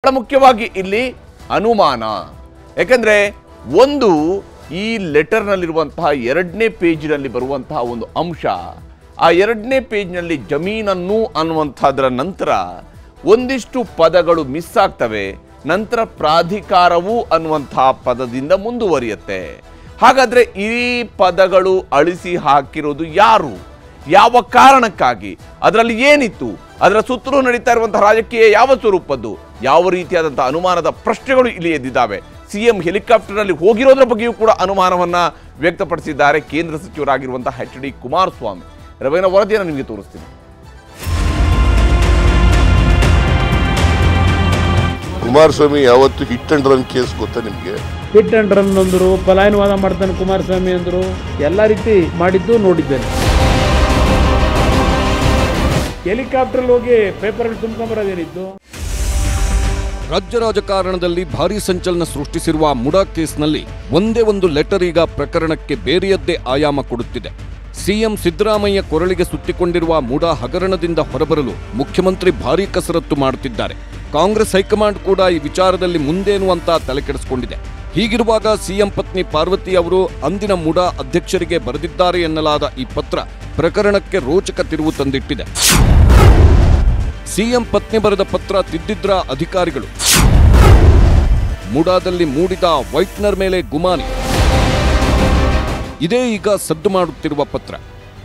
ಬಹಳ ಮುಖ್ಯವಾಗಿ ಇಲ್ಲಿ ಅನುಮಾನ. ಯಾಕಂದ್ರೆ ಒಂದು ಈ ಲೆಟರ್ನಲ್ಲಿರುವಂತಹ 2ನೇ ಪೇಜ್ನಲ್ಲಿ ಬರುವಂತಹ ಒಂದು ಅಂಶ, ಆ 2ನೇ ಪೇಜ್ನಲ್ಲಿ ಜಮೀನನ್ನು ಅನ್ನುವಂಥದ್ರ ನಂತರ ಒಂದಿಷ್ಟು ಪದಗಳು ಮಿಸ್ ಆಗ್ತವೆ. ನಂತರ ಪ್ರಾಧಿಕಾರವು ಅನ್ನುವಂತಹ ಪದದಿಂದ ಮುಂದುವರಿಯುತ್ತೆ. ಹಾಗಾದ್ರೆ ಈ ಪದಗಳು ಅಳಿಸಿ ಹಾಕಿರೋದು ಯಾರು, ಯಾವ ಕಾರಣಕ್ಕಾಗಿ, ಅದರಲ್ಲಿ ಏನಿತ್ತು, ಅದರ ಸುತ್ತಲೂ ನಡೀತಾ ಇರುವಂತಹ ರಾಜಕೀಯ ಯಾವ ಸ್ವರೂಪದ್ದು, ಯಾವ ರೀತಿಯಾದಂತಹ ಅನುಮಾನದ ಪ್ರಶ್ನೆಗಳು ಇಲ್ಲಿ ಎದ್ದಿದ್ದಾವೆ. ಸಿಎಂ ಹೆಲಿಕಾಪ್ಟರ್ನಲ್ಲಿ ಹೋಗಿರೋದ್ರ ಬಗ್ಗೆಯೂ ಕೂಡ ಅನುಮಾನವನ್ನ ವ್ಯಕ್ತಪಡಿಸಿದ್ದಾರೆ ಕೇಂದ್ರ ಸಚಿವರಾಗಿರುವಂತಹ ಎಚ್ ಡಿ ಕುಮಾರಸ್ವಾಮಿ. ರವೀನ ವರದಿಯನ್ನು ನಿಮಗೆ ತೋರಿಸ್ತೀನಿ. ಕುಮಾರಸ್ವಾಮಿ ಯಾವತ್ತು ಹಿಟ್ ಅಂಡ್ ರನ್ ಕೇಸ್ ಗೊತ್ತಾ ನಿಮಗೆ? ಹಿಟ್ ಅಂಡ್ ರನ್ ಅಂದರು, ಪಲಾಯನವಾದ ಮಾಡ್ತಾನೆ ಕುಮಾರಸ್ವಾಮಿ ಅಂದರು, ಎಲ್ಲ ರೀತಿ ಮಾಡಿದ್ದು ನೋಡಿದ್ದೇನೆ. ಹೆಲಿಕಾಪ್ಟರ್ ಹೋಗಿ ಪೇಪರ್ ತುಂಬ್ಕೊಂಬರೋದೇನಿತ್ತು. ರಾಜ್ಯ ರಾಜಕಾರಣದಲ್ಲಿ ಭಾರೀ ಸಂಚಲನ ಸೃಷ್ಟಿಸಿರುವ ಮುಡಾ ಕೇಸ್ನಲ್ಲಿ ಒಂದೇ ಒಂದು ಲೆಟರ್ ಈಗ ಪ್ರಕರಣಕ್ಕೆ ಬೇರೆಯದ್ದೇ ಆಯಾಮ ಕೊಡುತ್ತಿದೆ. ಸಿಎಂ ಸಿದ್ದರಾಮಯ್ಯ ಕೊರಳಿಗೆ ಸುತ್ತಿಕೊಂಡಿರುವ ಮುಡಾ ಹಗರಣದಿಂದ ಹೊರಬರಲು ಮುಖ್ಯಮಂತ್ರಿ ಭಾರೀ ಕಸರತ್ತು ಮಾಡುತ್ತಿದ್ದಾರೆ. ಕಾಂಗ್ರೆಸ್ ಹೈಕಮಾಂಡ್ ಕೂಡ ಈ ವಿಚಾರದಲ್ಲಿ ಮುಂದೇನು ಅಂತ ತಲೆಕೆಡಿಸಿಕೊಂಡಿದೆ. ಹೀಗಿರುವಾಗ ಸಿಎಂ ಪತ್ನಿ ಪಾರ್ವತಿ ಅವರು ಅಂದಿನ ಮುಡಾ ಅಧ್ಯಕ್ಷರಿಗೆ ಬರೆದಿದ್ದಾರೆ ಎನ್ನಲಾದ ಈ ಪತ್ರ ಪ್ರಕರಣಕ್ಕೆ ರೋಚಕ ತಿರುವು ತಂದಿಟ್ಟಿದೆ. ಸಿಎಂ ಪತ್ನಿ ಬರೆದ ಪತ್ರ ತಿದ್ದಿದ್ರ ಅಧಿಕಾರಿಗಳು, ಮುಡಾದಲ್ಲಿ ಮೂಡಿದ ವೈಟ್ನರ್ ಮೇಲೆ ಗುಮಾನಿ. ಇದೇ ಈಗ ಸದ್ದು ಮಾಡುತ್ತಿರುವ ಪತ್ರ.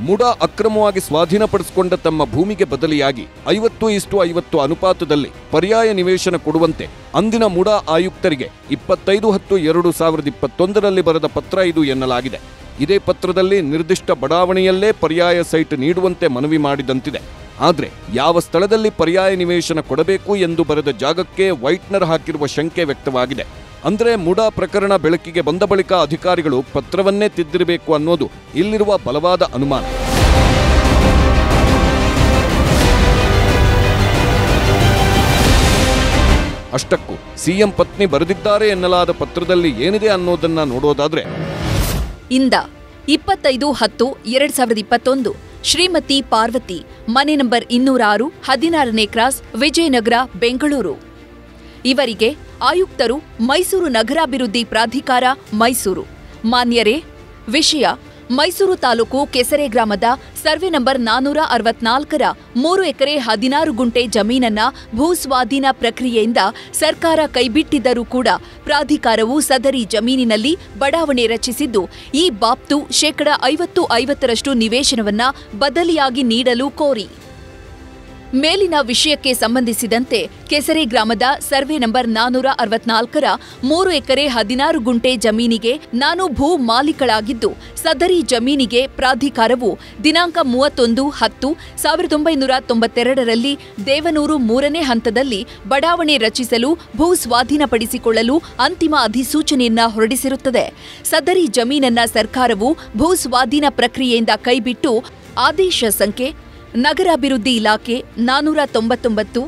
ಮುಡಾ ಅಕ್ರಮವಾಗಿ ಸ್ವಾಧೀನಪಡಿಸಿಕೊಂಡ ತಮ್ಮ ಭೂಮಿಗೆ ಬದಲಿಯಾಗಿ 50:50 ಅನುಪಾತದಲ್ಲಿ ಪರ್ಯಾಯ ನಿವೇಶನ ಕೊಡುವಂತೆ ಅಂದಿನ ಮುಡಾ ಆಯುಕ್ತರಿಗೆ 25/10/2021 ಬರೆದ ಪತ್ರ ಇದು ಎನ್ನಲಾಗಿದೆ. ಇದೇ ಪತ್ರದಲ್ಲಿ ನಿರ್ದಿಷ್ಟ ಬಡಾವಣೆಯಲ್ಲೇ ಪರ್ಯಾಯ ಸೈಟ್ ನೀಡುವಂತೆ ಮನವಿ ಮಾಡಿದಂತಿದೆ. ಆದರೆ ಯಾವ ಸ್ಥಳದಲ್ಲಿ ಪರ್ಯಾಯ ನಿವೇಶನ ಕೊಡಬೇಕು ಎಂದು ಬರೆದ ಜಾಗಕ್ಕೆ ವೈಟ್ನರ್ ಹಾಕಿರುವ ಶಂಕೆ ವ್ಯಕ್ತವಾಗಿದೆ. ಅಂದ್ರೆ ಮುಡಾ ಪ್ರಕರಣ ಬೆಳಕಿಗೆ ಬಂದ ಬಳಿಕ ಅಧಿಕಾರಿಗಳು ಪತ್ರವನ್ನೇ ತಿದ್ದಿರಬೇಕು ಅನ್ನೋದು ಇಲ್ಲಿರುವ ಬಲವಾದ ಅನುಮಾನ. ಅಷ್ಟಕ್ಕೂ ಸಿಎಂ ಪತ್ನಿ ಬರೆದಿದ್ದಾರೆ ಎನ್ನಲಾದ ಪತ್ರದಲ್ಲಿ ಏನಿದೆ ಅನ್ನೋದನ್ನ ನೋಡೋದಾದ್ರೆ, ಇಂದ 25/10/2021 ಶ್ರೀಮತಿ ಪಾರ್ವತಿ, ಮನೆ ನಂಬರ್ 206, 16ನೇ ಕ್ರಾಸ್, ವಿಜಯನಗರ, ಬೆಂಗಳೂರು. ಇವರಿಗೆ ಆಯುಕ್ತರು, ಮೈಸೂರು ನಗರಾಭಿವೃದ್ಧಿ ಪ್ರಾಧಿಕಾರ, ಮೈಸೂರು. ಮಾನ್ಯರೇ, ವಿಷಯ ಮೈಸೂರು ತಾಲೂಕು ಕೆಸರೆ ಗ್ರಾಮದ ಸರ್ವೆ ನಂಬರ್ 464ರ 3 ಎಕರೆ 16 ಗುಂಟೆ ಜಮೀನನ್ನ ಭೂಸ್ವಾಧೀನ ಪ್ರಕ್ರಿಯೆಯಿಂದ ಸರ್ಕಾರ ಕೈಬಿಟ್ಟಿದ್ದರೂ ಕೂಡ ಪ್ರಾಧಿಕಾರವು ಸದರಿ ಜಮೀನಿನಲ್ಲಿ ಬಡಾವಣೆ ರಚಿಸಿದ್ದು, ಈ ಬಾಬ್ತು 50% ನಿವೇಶನವನ್ನ ಬದಲಿಯಾಗಿ ನೀಡಲು ಕೋರಿ. ಮೇಲಿನ ವಿಷಯಕ್ಕೆ ಸಂಬಂಧಿಸಿದಂತೆ ಕೆಸರೆ ಗ್ರಾಮದ ಸರ್ವೆ ನಂಬರ್ 464ರ 3 ಎಕರೆ 16 ಗುಂಟೆ ಜಮೀನಿಗೆ ನಾನು ಭೂ ಮಾಲೀಕಳಾಗಿದ್ದು, ಸದರಿ ಜಮೀನಿಗೆ ಪ್ರಾಧಿಕಾರವು ದಿನಾಂಕ 31/10/1992ರಲ್ಲಿ ದೇವನೂರು 3ನೇ ಹಂತದಲ್ಲಿ ಬಡಾವಣೆ ರಚಿಸಲು ಭೂ ಸ್ವಾಧೀನಪಡಿಸಿಕೊಳ್ಳಲು ಅಂತಿಮ ಅಧಿಸೂಚನೆಯನ್ನ ಹೊರಡಿಸಿರುತ್ತದೆ. ಸದರಿ ಜಮೀನನ್ನ ಸರ್ಕಾರವು ಭೂ ಸ್ವಾಧೀನ ಪ್ರಕ್ರಿಯೆಯಿಂದ ಕೈಬಿಟ್ಟು ಆದೇಶ ಸಂಖ್ಯೆ ನಗರಾಭಿವೃದ್ಧಿ ಇಲಾಖೆ 499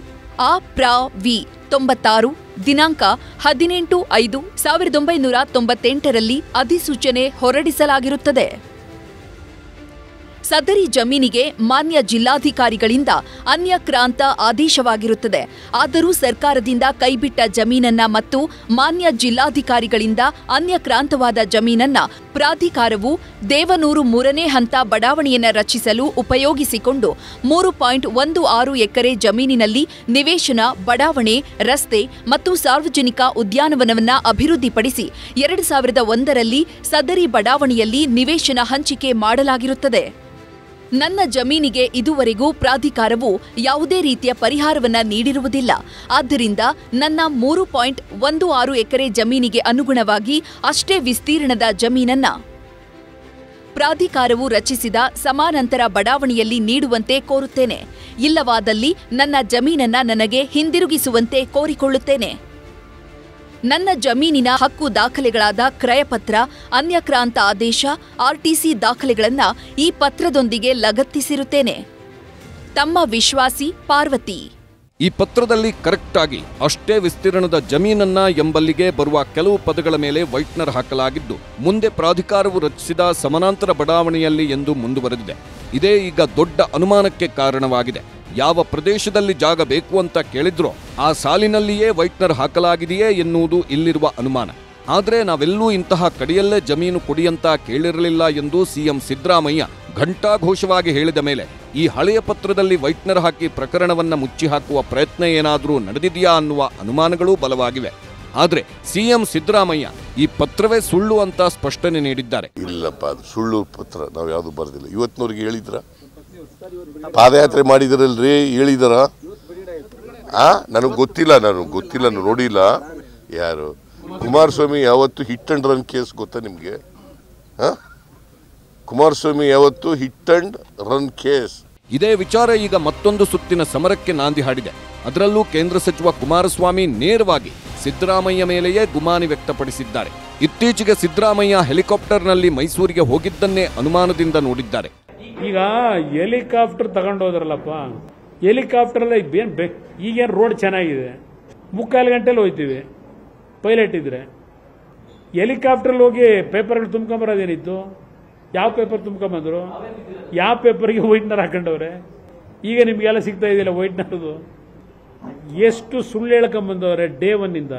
ಆ.ಪ್ರ.ವಿ. 96 ದಿನಾಂಕ 18/5/1998ರಲ್ಲಿ ಅಧಿಸೂಚನೆ ಹೊರಡಿಸಲಾಗಿರುತ್ತದೆ. ಸದರಿ ಜಮೀನಿಗೆ ಮಾನ್ಯ ಜಿಲ್ಲಾಧಿಕಾರಿಗಳಿಂದ ಅನ್ಯಕ್ರಾಂತ ಆದೇಶವಾಗಿರುತ್ತದೆ. ಆದರೂ ಸರ್ಕಾರದಿಂದ ಕೈಬಿಟ್ಟ ಜಮೀನನ್ನ ಮತ್ತು ಮಾನ್ಯ ಜಿಲ್ಲಾಧಿಕಾರಿಗಳಿಂದ ಅನ್ಯಕ್ರಾಂತವಾದ ಜಮೀನನ್ನ ಪ್ರಾಧಿಕಾರವು ದೇವನೂರು 3ನೇ ಹಂತ ಬಡಾವಣೆಯನ್ನ ರಚಿಸಲು ಉಪಯೋಗಿಸಿಕೊಂಡು 3.16 ಎಕರೆ ಜಮೀನಿನಲ್ಲಿ ನಿವೇಶನ, ಬಡಾವಣೆ, ರಸ್ತೆ ಮತ್ತು ಸಾರ್ವಜನಿಕ ಉದ್ಯಾನವನವನ್ನ ಅಭಿವೃದ್ಧಿಪಡಿಸಿ 2001ರಲ್ಲಿ ಸದರಿ ಬಡಾವಣೆಯಲ್ಲಿ ನಿವೇಶನ ಹಂಚಿಕೆ ಮಾಡಲಾಗಿರುತ್ತದೆ. ನನ್ನ ಜಮೀನಿಗೆ ಇದುವರೆಗೂ ಪ್ರಾಧಿಕಾರವು ಯಾವುದೇ ರೀತಿಯ ಪರಿಹಾರವನ್ನ ನೀಡಿರುವುದಿಲ್ಲ. ಆದ್ದರಿಂದ ನನ್ನ 3.16 ಎಕರೆ ಜಮೀನಿಗೆ ಅನುಗುಣವಾಗಿ ಅಷ್ಟೇ ವಿಸ್ತೀರ್ಣದ ಜಮೀನನ್ನ ಪ್ರಾಧಿಕಾರವು ರಚಿಸಿದ ಸಮಾನಾಂತರ ಬಡಾವಣೆಯಲ್ಲಿ ನೀಡುವಂತೆ ಕೋರುತ್ತೇನೆ. ಇಲ್ಲವಾದಲ್ಲಿ ನನ್ನ ಜಮೀನನ್ನ ನನಗೆ ಹಿಂದಿರುಗಿಸುವಂತೆ ಕೋರಿಕೊಳ್ಳುತ್ತೇನೆ. ನನ್ನ ಜಮೀನಿನ ಹಕ್ಕು ದಾಖಲೆಗಳಾದ ಕ್ರಯಪತ್ರ, ಅನ್ಯಕ್ರಾಂತ ಆದೇಶ, ಆರ್ಟಿಸಿ ದಾಖಲೆಗಳನ್ನ ಈ ಪತ್ರದೊಂದಿಗೆ ಲಗತ್ತಿಸಿರುತ್ತೇನೆ. ತಮ್ಮ ವಿಶ್ವಾಸಿ ಪಾರ್ವತಿ. ಈ ಪತ್ರದಲ್ಲಿ ಕರೆಕ್ಟ್ ಆಗಿ ಅಷ್ಟೇ ವಿಸ್ತೀರ್ಣದ ಜಮೀನನ್ನ ಎಂಬಲ್ಲಿಗೆ ಬರುವ ಕೆಲವು ಪದಗಳ ಮೇಲೆ ವೈಟ್ನರ್ ಹಾಕಲಾಗಿದ್ದು, ಮುಂದೆ ಪ್ರಾಧಿಕಾರವು ರಚಿಸಿದ ಸಮಾನಾಂತರ ಬಡಾವಣೆಯಲ್ಲಿ ಎಂದು ಮುಂದುವರೆದಿದೆ. ಇದೇ ಈಗ ದೊಡ್ಡ ಅನುಮಾನಕ್ಕೆ ಕಾರಣವಾಗಿದೆ. ಯಾವ ಪ್ರದೇಶದಲ್ಲಿ ಜಾಗ ಬೇಕು ಅಂತ ಕೇಳಿದ್ರೋ ಆ ಸಾಲಿನಲ್ಲಿಯೇ ವೈಟ್ನರ್ ಹಾಕಲಾಗಿದೆಯೇ ಎನ್ನುವುದು ಇಲ್ಲಿರುವ ಅನುಮಾನ. ಆದರೆ ನಾವೆಲ್ಲೂ ಇಂತಹ ಕಡೆಯಲ್ಲೇ ಜಮೀನು ಕೊಡಿಯಂತ ಕೇಳಿರಲಿಲ್ಲ ಎಂದು ಸಿಎಂ ಸಿದ್ದರಾಮಯ್ಯ ಘಂಟಾಘೋಷವಾಗಿ ಹೇಳಿದ ಮೇಲೆ ಈ ಹಳೆಯ ಪತ್ರದಲ್ಲಿ ವೈಟ್ನರ್ ಹಾಕಿ ಪ್ರಕರಣವನ್ನ ಮುಚ್ಚಿ ಹಾಕುವ ಪ್ರಯತ್ನ ಏನಾದರೂ ನಡೆದಿದೆಯಾ ಅನ್ನುವ ಅನುಮಾನಗಳೂ ಬಲವಾಗಿವೆ. ಆದರೆ ಸಿಎಂ ಸಿದ್ದರಾಮಯ್ಯ ಈ ಪತ್ರವೇ ಸುಳ್ಳು ಅಂತ ಸ್ಪಷ್ಟನೆ ನೀಡಿದ್ದಾರೆ. ಇಲ್ಲಪ್ಪ, ಅದು ಸುಳ್ಳು ಪತ್ರ, ನಾವು ಯಾವುದು ಬರೆದಿಲ್ಲ. ಇವತ್ತಿನವ್ರಿಗೆ ಹೇಳಿದ್ರ? ಪಾದಯಾತ್ರೆ ಮಾಡಿದ್ರಲ್ರಿ, ಹೇಳಿದಾರ? ನನಗೆ ಗೊತ್ತಿಲ್ಲ, ನೋಡಿಲ್ಲ. ಯಾರು ಕುಮಾರಸ್ವಾಮಿ ಯಾವತ್ತು ಹಿಟ್ ಅಂಡ್ ರನ್ ಕೇಸ್ ಗೊತ್ತಾ ನಿಮಗೆ? ಕುಮಾರಸ್ವಾಮಿ ಯಾವತ್ತು ಹಿಟ್ ಅಂಡ್ ರನ್ ಕೇಸ್. ಇದೇ ವಿಚಾರ ಈಗ ಮತ್ತೊಂದು ಸುತ್ತಿನ ಸಮರಕ್ಕೆ ನಾಂದಿ ಹಾಡಿದೆ. ಅದರಲ್ಲೂ ಕೇಂದ್ರ ಸಚಿವ ಕುಮಾರಸ್ವಾಮಿ ನೇರವಾಗಿ ಸಿದ್ದರಾಮಯ್ಯ ಮೇಲೆಯೇ ಗುಮಾನಿ ವ್ಯಕ್ತಪಡಿಸಿದ್ದಾರೆ. ಇತ್ತೀಚೆಗೆ ಸಿದ್ದರಾಮಯ್ಯ ಹೆಲಿಕಾಪ್ಟರ್ನಲ್ಲಿ ಮೈಸೂರಿಗೆ ಹೋಗಿದ್ದನ್ನೇ ಅನುಮಾನದಿಂದ ನೋಡಿದ್ದಾರೆ. ಈಗ ಹೆಲಿಕಾಪ್ಟರ್ ತಗೊಂಡೋದ್ರಲ್ಲಪ್ಪ, ಹೆಲಿಕಾಪ್ಟರ್ಲ್ಲ ಈಗೇನು ರೋಡ್ ಚೆನ್ನಾಗಿದೆ, 3:15 ಗಂಟೆಲಿ ಹೋಗ್ತೀವಿ ಪೈಲಟ್ ಇದ್ರೆ. ಹೆಲಿಕಾಪ್ಟರ್ಲ್ಲಿ ಹೋಗಿ ಪೇಪರ್ಗಳು ತುಂಬ್ಕೊಂಬರೋದೇನಿತ್ತು? ಯಾವ ಪೇಪರ್ ತುಂಬ್ಕೊಂಬಂದ್ರು? ಯಾವ ಪೇಪರ್ಗೆ ವೈಟ್ನರ್ ಹಾಕೊಂಡವ್ರೆ? ಈಗ ನಿಮಗೆಲ್ಲ ಸಿಗ್ತಾ ಇದೆಯಲ್ಲ ವೈಟ್ನರ್ದು. ಎಷ್ಟು ಸುಳ್ಳು ಹೇಳ್ಕೊಂಬಂದವ್ರೆ ಡೇ ಒನ್ನಿಂದ.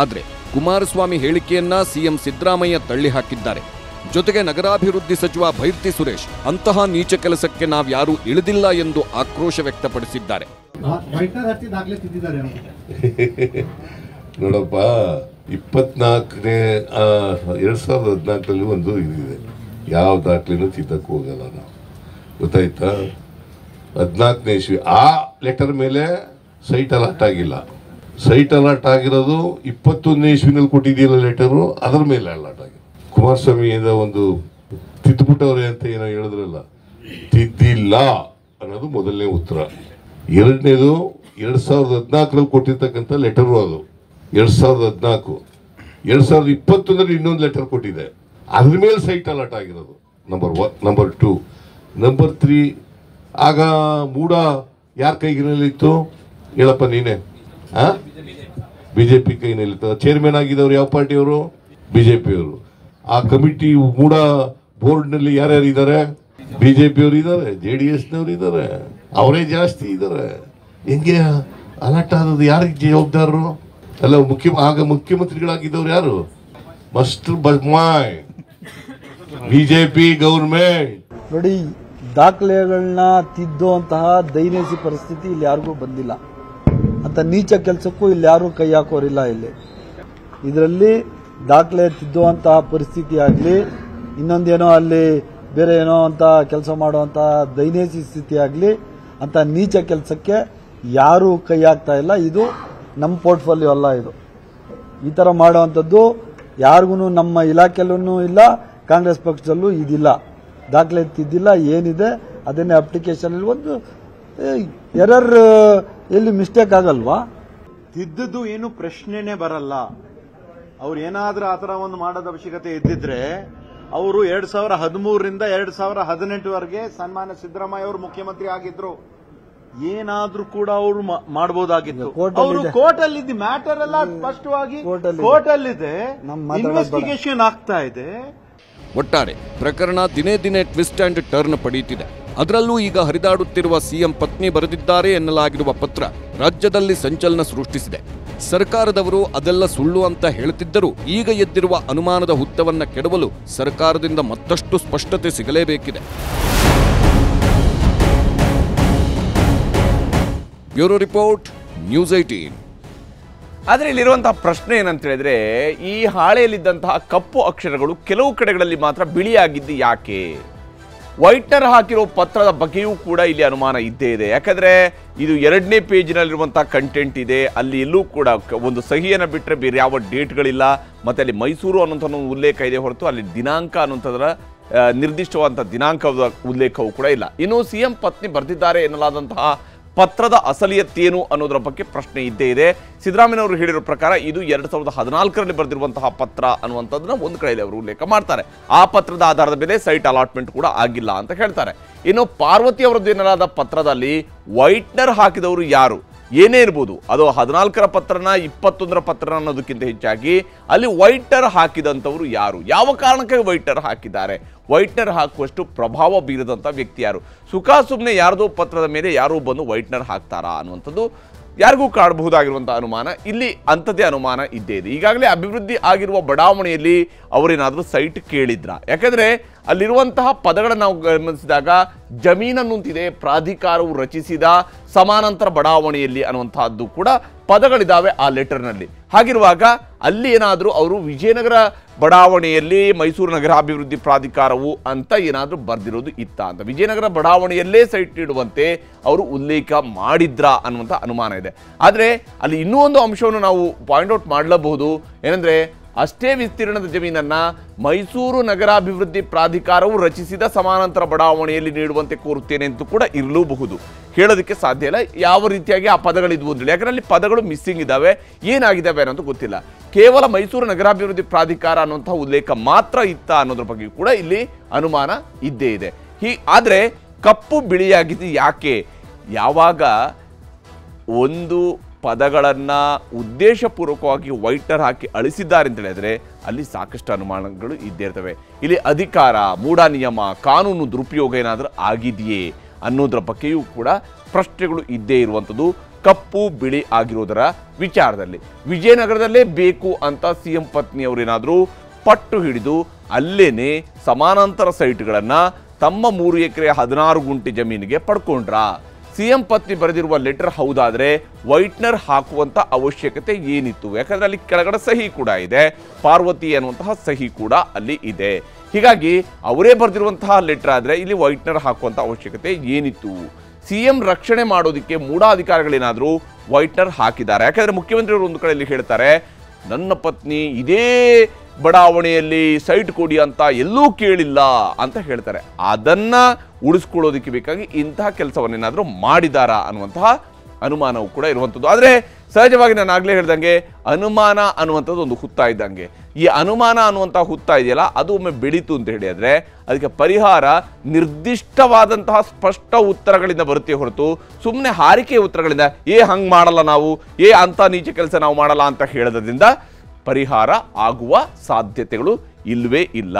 ಆದ್ರೆ ಕುಮಾರಸ್ವಾಮಿ ಹೇಳಿಕೆಯನ್ನ ಸಿಎಂ ಸಿದ್ದರಾಮಯ್ಯ ತಳ್ಳಿ ಹಾಕಿದ್ದಾರೆ. ಜೊತೆಗೆ ನಗರಾಭಿವೃದ್ಧಿ ಸಚಿವ ಭೈರ್ತಿ ಸುರೇಶ್ ಅಂತಹ ನೀಚ ಕೆಲಸಕ್ಕೆ ನಾವ್ಯಾರೂ ಇಳಿದಿಲ್ಲ ಎಂದು ಆಕ್ರೋಶ ವ್ಯಕ್ತಪಡಿಸಿದ್ದಾರೆ. ನೋಡಪ್ಪ, 2014 ಒಂದು ಇದಿದೆ, ಯಾವ ದಾಖಲೆನೂ ತಿದ್ದಕ್ಕೆ ಹೋಗಲ್ಲ ನಾವು, ಗೊತ್ತಾಯ್ತಾ? 14ನೇ ಇಸ್ವಿ ಆ ಲೆಟರ್ ಮೇಲೆ ಸೈಟ್ ಅಲಾಟ್ ಆಗಿಲ್ಲ. ಸೈಟ್ ಅಲಾಟ್ ಆಗಿರೋದು 21ನೇ ಇಸ್ವಿನಲ್ಲಿ ಕೊಟ್ಟಿದೆಯಲ್ಲ ಲೆಟರು, ಅದರ ಮೇಲೆ ಅಲಾಟ್ ಆಗಿದೆ. ಕುಮಾರಸ್ವಾಮಿಯಿಂದ ಒಂದು ತಿದ್ದುಬಿಟ್ಟವ್ರೆ ಅಂತ ಏನೋ ಹೇಳಿದ್ರಲ್ಲ, ತಿದ್ದಿಲ್ಲ ಅನ್ನೋದು ಮೊದಲನೇ ಉತ್ತರ. ಎರಡನೇದು 2014ರಲ್ಲಿ ಕೊಟ್ಟಿರ್ತಕ್ಕಂಥ ಲೆಟರು, ಅದು 2014. 2021ರಲ್ಲಿ ಇನ್ನೊಂದು ಲೆಟರ್ ಕೊಟ್ಟಿದೆ, ಅದ್ರ ಮೇಲೆ ಸೈಟ್ ಅಲಾಟ್ ಆಗಿರೋದು. ನಂಬರ್ 1. ನಂಬರ್ 2. ನಂಬರ್ 3, ಆಗ ಮೂಡ ಯಾರ ಕೈಗಿನಲ್ಲಿತ್ತು ಹೇಳಪ್ಪ ನೀನೆ? ಬಿಜೆಪಿ ಕೈನಲ್ಲಿತ್ತು. ಚೇರ್ಮನ್ ಆಗಿದ್ದವ್ರು ಯಾವ ಪಾರ್ಟಿಯವರು? ಬಿಜೆಪಿಯವರು. ಆ ಕಮಿಟಿ ಮೂಡ ಬೋರ್ಡ್ನಲ್ಲಿ ಯಾರ್ಯಾರು ಇದ್ದಾರೆ? ಬಿಜೆಪಿಯವರು ಇದ್ದಾರೆ, JDSನವರು ಇದ್ದಾರೆ, ಅವರೇ ಜಾಸ್ತಿ ಇದ್ದಾರೆ. ಹೆಂಗೆ ಅಲರ್ಟ್ ಆದದ್ದು? ಯಾರಿಗೆ ಜವಾಬ್ದಾರರು? ಅಲ್ಲ, ಆಗ ಮುಖ್ಯಮಂತ್ರಿಗಳಾಗಿದ್ದವ್ರು ಯಾರು? ಮಸ್ಟರ್ ಬಜ್ಮಾಯ್, ಬಿಜೆಪಿ ಗೌರ್ಮೆಂಟ್. ನೋಡಿ, ದಾಖಲೆಗಳನ್ನ ತಿದ್ದುವಂತಹ ದೈನಸಿ ಪರಿಸ್ಥಿತಿ ಇಲ್ಲಿ ಯಾರಿಗೂ ಬಂದಿಲ್ಲ ಅಂತ ನೀಚ ಕೆಲಸಕ್ಕೂ ಇಲ್ಲಿ ಯಾರು ಕೈ ಹಾಕೋರಿಲ್ಲ. ಇದರಲ್ಲಿ ದಾಖಲೆ ತಿದ್ದುವಂತಹ ಪರಿಸ್ಥಿತಿ ಆಗಲಿ, ಇನ್ನೊಂದೇನೋ ಅಲ್ಲಿ ಬೇರೆ ಏನೋ ಅಂತ ಕೆಲಸ ಮಾಡುವಂತಹ ದೈನಸಿ ಸ್ಥಿತಿ ಆಗಲಿ ಅಂತ ನೀಚ ಕೆಲಸಕ್ಕೆ ಯಾರೂ ಕೈ ಹಾಕ್ತಾ ಇಲ್ಲ. ಇದು ನಮ್ಮ ಪೋರ್ಟ್ಫೋಲಿಯೋ ಅಲ್ಲ. ಇದು ಈ ಥರ ಮಾಡುವಂಥದ್ದು ಯಾರಿಗೂ ನಮ್ಮ ಇಲಾಖೆಯಲ್ಲೂ ಇಲ್ಲ, ಕಾಂಗ್ರೆಸ್ ಪಕ್ಷದಲ್ಲೂ ಇದಿಲ್ಲ. ದಾಖಲೆ ತಿದ್ದಿಲ್ಲ, ಏನಿದೆ ಅದನ್ನೇ ಅಪ್ಲಿಕೇಶನ್ ಒಂದು ಎರರ್, ಎಲ್ಲಿ ಮಿಸ್ಟೇಕ್ ಆಗಲ್ವಾ? ತಿದ್ದದ್ದು ಏನು ಪ್ರಶ್ನೆನೇ ಬರಲ್ಲ. ಅವ್ರು ಏನಾದ್ರೂ ಆತರ ಒಂದು ಮಾಡೋದ ಅವಶ್ಯಕತೆ ಇದ್ದಿದ್ರೆ ಅವರು 2013ರಿಂದ 2018ವರೆಗೆ ಸನ್ಮಾನ್ಯ ಸಿದ್ದರಾಮಯ್ಯ ಅವರು ಮುಖ್ಯಮಂತ್ರಿ ಆಗಿದ್ರು. ಏನಾದ್ರೂ ಕೂಡ ಅವರು ಮಾಡಬಹುದಾಗಿತ್ತು. ಅವರು ಕೋರ್ಟ್ ಅಲ್ಲಿ ಮ್ಯಾಟರ್ ಎಲ್ಲ ಸ್ಪಷ್ಟವಾಗಿ ಕೋರ್ಟ್ ಅಲ್ಲಿದೆ, ಇನ್ವೆಸ್ಟಿಗೇಷನ್ ಆಗ್ತಾ ಇದೆ. ಒಟ್ಟಾರೆ ಪ್ರಕರಣ ದಿನೇ ದಿನೇ ಟ್ವಿಸ್ಟ್ ಅಂಡ್ ಟರ್ನ್ ಪಡೆಯುತ್ತಿದೆ. ಅದರಲ್ಲೂ ಈಗ ಹರಿದಾಡುತ್ತಿರುವ ಸಿಎಂ ಪತ್ನಿ ಬರೆದಿದ್ದಾರೆ ಎನ್ನಲಾಗಿರುವ ಪತ್ರ ರಾಜ್ಯದಲ್ಲಿ ಸಂಚಲನ ಸೃಷ್ಟಿಸಿದೆ. ಸರ್ಕಾರದವರು ಅದೆಲ್ಲ ಸುಳ್ಳು ಅಂತ ಹೇಳುತ್ತಿದ್ದರೂ ಈಗ ಎದ್ದಿರುವ ಅನುಮಾನದ ಹುತ್ತವನ್ನ ಕೆಡವಲು ಸರ್ಕಾರದಿಂದ ಮತ್ತಷ್ಟು ಸ್ಪಷ್ಟತೆ ಸಿಗಲೇಬೇಕಿದೆ. Bureau report, news 18. ಆದರೆ ಇಲ್ಲಿರುವಂತಹ ಪ್ರಶ್ನೆ ಏನಂತ ಹೇಳಿದ್ರೆ, ಈ ಹಾಳೆಯಲ್ಲಿದ್ದಂತಹ ಕಪ್ಪು ಅಕ್ಷರಗಳು ಕೆಲವು ಕಡೆಗಳಲ್ಲಿ ಮಾತ್ರ ಬಿಳಿಯಾಗಿದ್ದು ಯಾಕೆ? ವೈಟ್ನರ್ ಹಾಕಿರೋ ಪತ್ರದ ಬಗ್ಗೆಯೂ ಕೂಡ ಇಲ್ಲಿ ಅನುಮಾನ ಇದ್ದೇ ಇದೆ. ಯಾಕಂದರೆ ಇದು 2ನೇ ಪೇಜಿನಲ್ಲಿರುವಂಥ ಕಂಟೆಂಟ್ ಇದೆ. ಅಲ್ಲಿ ಎಲ್ಲೂ ಕೂಡ ಒಂದು ಸಹಿಯನ್ನು ಬಿಟ್ಟರೆ ಬೇರೆ ಯಾವ ಡೇಟ್ಗಳಿಲ್ಲ. ಮತ್ತು ಅಲ್ಲಿ ಮೈಸೂರು ಅನ್ನೋಂಥ ಒಂದು ಉಲ್ಲೇಖ ಇದೆ ಹೊರತು ಅಲ್ಲಿ ದಿನಾಂಕ ಅನ್ನೋಂಥದ್ರ ನಿರ್ದಿಷ್ಟವಾದಂಥ ದಿನಾಂಕದ ಉಲ್ಲೇಖವೂ ಕೂಡ ಇಲ್ಲ. ಇನ್ನು ಸಿಎಂ ಪತ್ನಿ ಬರೆದಿದ್ದಾರೆ ಎನ್ನಲಾದಂತಹ ಪತ್ರದ ಅಸಲಿಯತ್ತೇನು ಅನ್ನೋದರ ಬಗ್ಗೆ ಪ್ರಶ್ನೆ ಇದ್ದೇ ಇದೆ. ಸಿದ್ದರಾಮಯ್ಯನವರು ಹೇಳಿರೋ ಪ್ರಕಾರ ಇದು 2014ರಲ್ಲಿ ಬರೆದಿರುವಂತಹ ಪತ್ರ ಅನ್ನುವಂಥದ್ದನ್ನ ಒಂದು ಕಡೆಯಲ್ಲಿ ಅವರು ಉಲ್ಲೇಖ ಮಾಡ್ತಾರೆ. ಆ ಪತ್ರದ ಆಧಾರದ ಮೇಲೆ ಸೈಟ್ ಅಲಾಟ್ಮೆಂಟ್ ಕೂಡ ಆಗಿಲ್ಲ ಅಂತ ಹೇಳ್ತಾರೆ. ಇನ್ನು ಪಾರ್ವತಿ ಅವರದ್ದು ಎನ್ನಲಾದ ಪತ್ರದಲ್ಲಿ ವೈಟ್ನರ್ ಹಾಕಿದವರು ಯಾರು, ಏನೇ ಇರ್ಬೋದು, ಅದು 14ರ ಪತ್ರನ 21ರ ಪತ್ರನ ಅನ್ನೋದಕ್ಕಿಂತ ಹೆಚ್ಚಾಗಿ ಅಲ್ಲಿ ವೈಟ್ನರ್ ಹಾಕಿದಂಥವ್ರು ಯಾರು, ಯಾವ ಕಾರಣಕ್ಕೆ ವೈಟ್ನರ್ ಹಾಕಿದ್ದಾರೆ, ವೈಟ್ನರ್ ಹಾಕುವಷ್ಟು ಪ್ರಭಾವ ಬೀರದಂಥ ವ್ಯಕ್ತಿ ಯಾರು, ಸುಮ್ಮನೆ ಯಾರ್ದೋ ಪತ್ರದ ಮೇಲೆ ಯಾರೋ ಬಂದು ವೈಟ್ನರ್ ಹಾಕ್ತಾರಾ ಅನ್ನುವಂಥದ್ದು ಯಾರಿಗೂ ಕಾಡಬಹುದಾಗಿರುವಂಥ ಅನುಮಾನ. ಇಲ್ಲಿ ಅಂಥದ್ದೇ ಅನುಮಾನ ಇದ್ದೇ ಇದೆ. ಈಗಾಗಲೇ ಅಭಿವೃದ್ಧಿ ಆಗಿರುವ ಬಡಾವಣೆಯಲ್ಲಿ ಅವರೇನಾದರೂ ಸೈಟ್ ಕೇಳಿದ್ರ? ಯಾಕಂದರೆ ಅಲ್ಲಿರುವಂತಹ ಪದಗಳನ್ನು ನಾವು ಗಮನಿಸಿದಾಗ ಜಮೀನನ್ನುಂತಿದೆ, ಪ್ರಾಧಿಕಾರವು ರಚಿಸಿದ ಸಮಾನಾಂತರ ಬಡಾವಣೆಯಲ್ಲಿ ಅನ್ನುವಂತಹದ್ದು ಕೂಡ ಪದಗಳಿದ್ದಾವೆ ಆ ಲೆಟರ್ನಲ್ಲಿ. ಹಾಗಿರುವಾಗ ಅಲ್ಲಿ ಏನಾದರೂ ಅವರು ವಿಜಯನಗರ ಬಡಾವಣೆಯಲ್ಲಿ ಮೈಸೂರು ನಗರಾಭಿವೃದ್ಧಿ ಪ್ರಾಧಿಕಾರವು ಅಂತ ಏನಾದರೂ ಬರೆದಿರೋದು ಇತ್ತ ಅಂತ, ವಿಜಯನಗರ ಬಡಾವಣೆಯಲ್ಲೇ ಸೈಟ್ ನೀಡುವಂತೆ ಅವರು ಉಲ್ಲೇಖ ಮಾಡಿದ್ರಾ ಅನ್ನುವಂಥ ಅನುಮಾನ ಇದೆ. ಆದರೆ ಅಲ್ಲಿ ಇನ್ನೂ ಒಂದು ಅಂಶವನ್ನು ನಾವು ಪಾಯಿಂಟ್ ಔಟ್ ಮಾಡಲಬಹುದು. ಏನಂದರೆ, ಅಷ್ಟೇ ವಿಸ್ತೀರ್ಣದ ಜಮೀನನ್ನು ಮೈಸೂರು ನಗರಾಭಿವೃದ್ಧಿ ಪ್ರಾಧಿಕಾರವು ರಚಿಸಿದ ಸಮಾನಾಂತರ ಬಡಾವಣೆಯಲ್ಲಿ ನೀಡುವಂತೆ ಕೋರುತ್ತೇನೆ ಅಂತೂ ಕೂಡ ಇರಲೂಬಹುದು. ಹೇಳೋದಕ್ಕೆ ಸಾಧ್ಯ ಇಲ್ಲ ಯಾವ ರೀತಿಯಾಗಿ ಆ ಪದಗಳಿದ್ವು ಅಂತೇಳಿ. ಯಾಕಂದರೆ ಅಲ್ಲಿ ಪದಗಳು ಮಿಸ್ಸಿಂಗ್ ಇದ್ದಾವೆ, ಏನಾಗಿದ್ದಾವೆ ಅನ್ನೋದು ಗೊತ್ತಿಲ್ಲ. ಕೇವಲ ಮೈಸೂರು ನಗರಾಭಿವೃದ್ಧಿ ಪ್ರಾಧಿಕಾರ ಅನ್ನುವಂಥ ಉಲ್ಲೇಖ ಮಾತ್ರ ಇತ್ತ ಅನ್ನೋದ್ರ ಬಗ್ಗೆ ಕೂಡ ಇಲ್ಲಿ ಅನುಮಾನ ಇದ್ದೇ ಇದೆ. ಆದರೆ ಕಪ್ಪು ಬಿಳಿಯಾಗಿದ್ದು ಯಾಕೆ? ಯಾವಾಗ ಒಂದು ಪದಗಳನ್ನು ಉದ್ದೇಶಪೂರ್ವಕವಾಗಿ ವೈಟ್ನರ್ ಹಾಕಿ ಅಳಿಸಿದ್ದಾರೆ ಅಂತ ಹೇಳಿದ್ರೆ ಅಲ್ಲಿ ಸಾಕಷ್ಟು ಅನುಮಾನಗಳು ಇದ್ದೇ ಇರ್ತವೆ. ಇಲ್ಲಿ ಅಧಿಕಾರ, ಮೂಢ ನಿಯಮ, ಕಾನೂನು ದುರುಪಯೋಗ ಏನಾದರೂ ಆಗಿದೆಯೇ ಅನ್ನೋದ್ರ ಬಗ್ಗೆಯೂ ಕೂಡ ಪ್ರಶ್ನೆಗಳು ಇದ್ದೇ ಇರುವಂಥದ್ದು ಕಪ್ಪು ಬಿಳಿ ಆಗಿರೋದರ ವಿಚಾರದಲ್ಲಿ. ವಿಜಯನಗರದಲ್ಲೇ ಬೇಕು ಅಂತ CM ಪತ್ನಿಯವರೇನಾದರೂ ಪಟ್ಟು ಹಿಡಿದು ಅಲ್ಲೇನೆ ಸಮಾನಾಂತರ ಸೈಟ್ಗಳನ್ನು ತಮ್ಮ 3 ಎಕರೆ 16 ಗುಂಟೆ ಜಮೀನಿಗೆ ಪಡ್ಕೊಂಡ್ರಾ? CM ಪತ್ನಿ ಬರೆದಿರುವ ಲೆಟರ್ ಹೌದಾದರೆ ವೈಟ್ನರ್ ಹಾಕುವಂಥ ಅವಶ್ಯಕತೆ ಏನಿತ್ತು? ಯಾಕಂದರೆ ಅಲ್ಲಿ ಕೆಳಗಡೆ ಸಹಿ ಕೂಡ ಇದೆ, ಪಾರ್ವತಿ ಅನ್ನುವಂತಹ ಸಹಿ ಕೂಡ ಅಲ್ಲಿ ಇದೆ. ಹೀಗಾಗಿ ಅವರೇ ಬರೆದಿರುವಂತಹ ಲೆಟರ್ ಆದರೆ ಇಲ್ಲಿ ವೈಟ್ನರ್ ಹಾಕುವಂಥ ಅವಶ್ಯಕತೆ ಏನಿತ್ತು? CM ರಕ್ಷಣೆ ಮಾಡೋದಕ್ಕೆ ಮೂಢಾಧಿಕಾರಿಗಳೇನಾದರೂ ವೈಟ್ನರ್ ಹಾಕಿದ್ದಾರೆ? ಯಾಕಂದರೆ ಮುಖ್ಯಮಂತ್ರಿಯವರು ಒಂದು ಕಡೆಯಲ್ಲಿ ಹೇಳ್ತಾರೆ, ನನ್ನ ಪತ್ನಿ ಇದೇ ಬಡಾವಣೆಯಲ್ಲಿ ಸೈಟ್ ಕೊಡಿ ಅಂತ ಎಲ್ಲೂ ಕೇಳಿಲ್ಲ ಅಂತ ಹೇಳ್ತಾರೆ. ಅದನ್ನು ಉಳಿಸ್ಕೊಳ್ಳೋದಕ್ಕೆ ಬೇಕಾಗಿ ಇಂತಹ ಕೆಲಸವನ್ನೇನಾದರೂ ಮಾಡಿದಾರಾ ಅನ್ನುವಂತಹ ಅನುಮಾನವೂ ಕೂಡ ಇರುವಂಥದ್ದು. ಆದರೆ ಸಹಜವಾಗಿ ನಾನು ಆಗಲೇ ಹೇಳ್ದಂಗೆ ಅನುಮಾನ ಅನ್ನುವಂಥದ್ದು ಒಂದು ಹುತ್ತ ಇದ್ದಂಗೆ. ಈ ಅನುಮಾನ ಅನ್ನುವಂಥ ಹುತ್ತ ಇದೆಯಲ್ಲ, ಅದು ಒಮ್ಮೆ ಬೆಳೀತು ಅಂತ ಹೇಳಿದರೆ ಅದಕ್ಕೆ ಪರಿಹಾರ ನಿರ್ದಿಷ್ಟವಾದಂತಹ ಸ್ಪಷ್ಟ ಉತ್ತರಗಳಿಂದ ಬರುತ್ತೆ ಹೊರತು ಸುಮ್ಮನೆ ಹಾರಿಕೆ ಉತ್ತರಗಳಿಂದ ಹಂಗೆ ಮಾಡಲ್ಲ ನಾವು, ಅಂಥ ನೀಚ ಕೆಲಸ ನಾವು ಮಾಡಲ್ಲ ಅಂತ ಹೇಳೋದ್ರಿಂದ ಪರಿಹಾರ ಆಗುವ ಸಾಧ್ಯತೆಗಳು ಇಲ್ಲವೇ ಇಲ್ಲ.